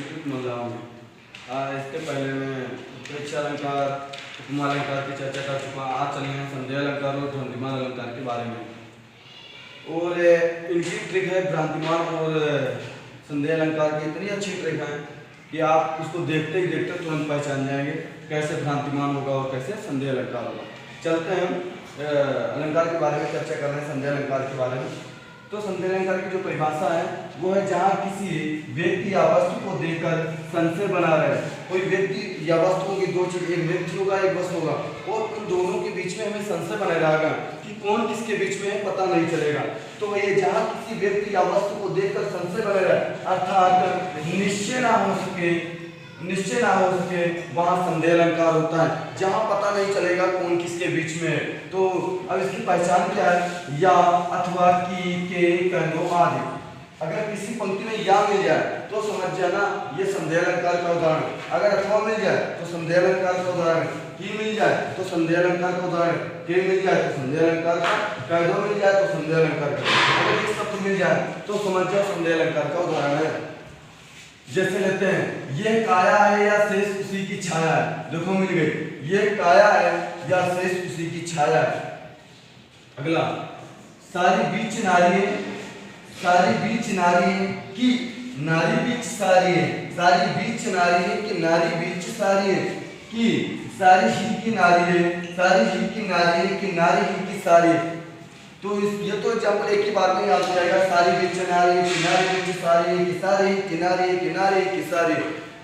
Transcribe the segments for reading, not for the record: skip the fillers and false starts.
मतलब इसके पहले मैं उत्प्रेक्षा अलंकार, उपमा अलंकार की चर्चा कर चुका। आज चले हैं संदेह अलंकार और भ्रांतिमान अलंकार के बारे में। और इनकी ट्रिक है भ्रांतिमान और संदेह अलंकार की इतनी अच्छी ट्रिक है कि आप उसको देखते ही देखते तुरंत पहचान जाएंगे कैसे भ्रांतिमान होगा और कैसे संदेह अलंकार होगा। चलते हैं अलंकार के बारे में चर्चा कर रहे हैं, संदेह अलंकार के बारे में। तो संदेह अलंकार की जो परिभाषा है वो है जहाँ किसी व्यक्ति या वस्तु को देखकर संशय बना रहे। कोई व्यक्ति या वस्तु की दो चीज, एक व्यक्ति होगा एक वस्तु होगा और उन दोनों के बीच में हमें संशय बना रहेगा कि कौन किसके बीच में है पता नहीं चलेगा। तो ये जहाँ किसी व्यक्ति या वस्तु को देखकर संशय बना रहे अर्थात निश्चय ना हो सके वहाँ संदेह अलंकार होता है, जहाँ पता नहीं चलेगा कौन किसके बीच में है। तो अब इसकी पहचान क्या है? या अथवा की के कहो आदि। अगर किसी पंक्ति में या मिल जाए तो समझ जाना ये संदेह अलंकार का उदाहरण। अगर अथवा मिल जाए तो संदेह अलंकार का उदाहरण, की मिल जाए तो संदेह अलंकार का उदाहरण, के मिल जाए तो संदेह अलंकार का, कहो मिल जाए तो संदेह अलंकार का। अगर ये शब्द मिल जाए तो समझ जाओ संदेह अलंकार का उदाहरण है। जैसे लेते हैं ये काया है या शेष उसी की छाया है। देखो मिल गई, ये काया है या शेष उसी की छाया है। अगला सारी बीच नारी की नारी बीच सारी है, सारी बीच नारी है कि नारी बीच सारी है, कि सारी ही की नारी है, सारी ही की नारी है कि नारी ही की सारी है। तो ये तो एग्जाम्पल एक ही बार में याद हो जाएगा। सारी बीच नारी है, किनारे बीच सारी है, कि सारी किनारे की सारी।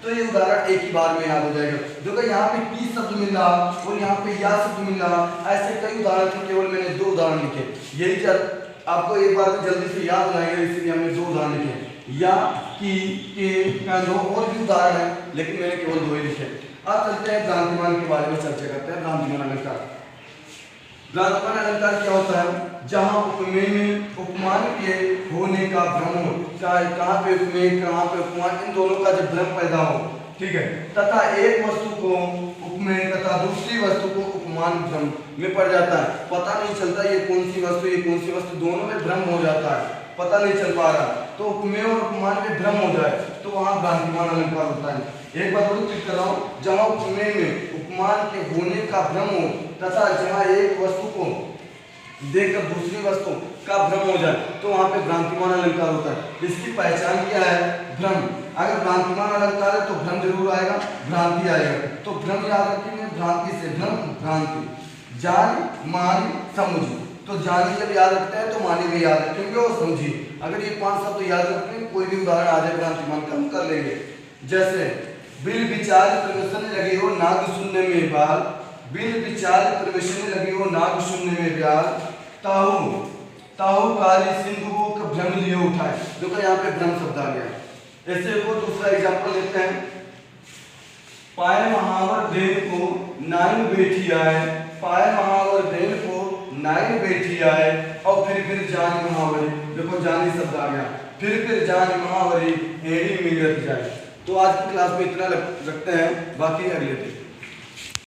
तो ये उदाहरण एक ही बार में याद हो जाएगा। देखो यहाँ पे की शब्द मिल रहा और यहाँ पे या शब्द मिल रहा, ऐसे कई उदाहरण थे, केवल मैंने दो उदाहरण लिखे। यही चल आपको एक बार में जल्दी से याद बनाएंगे, इसलिए हमने दो उदाहरण लिखे। या की के दो और भी उदाहरण है लेकिन मैंने केवल दो ही लिखे। अब चलते हैं भ्रांतिमान के बारे में चर्चा करते हैं। भ्रांतिमान अलंकार, भ्रांतिमान अलंकार क्या होता है? जहाँ उपमेय में उपमान के होने का भ्रम हो, चाहे कहाँ पे उपमेय कहाँ पे उपमान, इन दोनों का जब भ्रम पैदा हो, ठीक है, तथा एक वस्तु को उपमेय तथा दूसरी वस्तु को उपमान भ्रम में पड़ जाता है। पता नहीं चलता ये कौन सी वस्तु ये कौन सी वस्तु, दोनों में भ्रम हो जाता है, पता नहीं चल पा रहा। तो उपमेय और उपमान में भ्रम हो जाए तो वहाँ भ्रांतिमान अलंकार होता है। एक बात और क्लिक कर रहा हूँ, जहाँ उपमेय में उपमान के होने का भ्रम हो तथा जहाँ एक वस्तु को देखकर दूसरी वस्तु का भ्रम हो जाए तो वहाँ पे भ्रांतिमान अलंकार होता है। इसकी पहचान क्या है? भ्रम। अगर भ्रांतिमान अलंकार है तो भ्रम जरूर आएगा, भ्रांति आएगा। तो भ्रम याद रखेंगे, भ्रांति से भ्रम भ्रांति। जान मान समझ, तो जानी जब याद रखते हैं तो मानी भी याद रखेंगे और समझी। अगर ये 5 शब्द याद रखेंगे, कोई भी उदाहरण आ जाए भ्रांतिमान का हम कर लेंगे। जैसे बिल विचार प्रवेशन लगे हो नाग शून्य में बाल, बिल विचार प्रवेशन लगी हो नाग शून्य में ब्याल, ताहू काली सिंधु को भ्रम लिए उठाए। देखो यहाँ पे भ्रम शब्द आ गया। ऐसे को दूसरा एग्जांपल लेते हैं। पाए महावर देव को नाइन बैठी आए, पाए महावर देव को नाइन बैठी आए और फिर जान महावरी। देखो जानी शब्द आ गया, फिर जान महावरी एड़ी मिलत जाए। तो आज की क्लास में इतना रखते हैं, बाकी अगले दिन।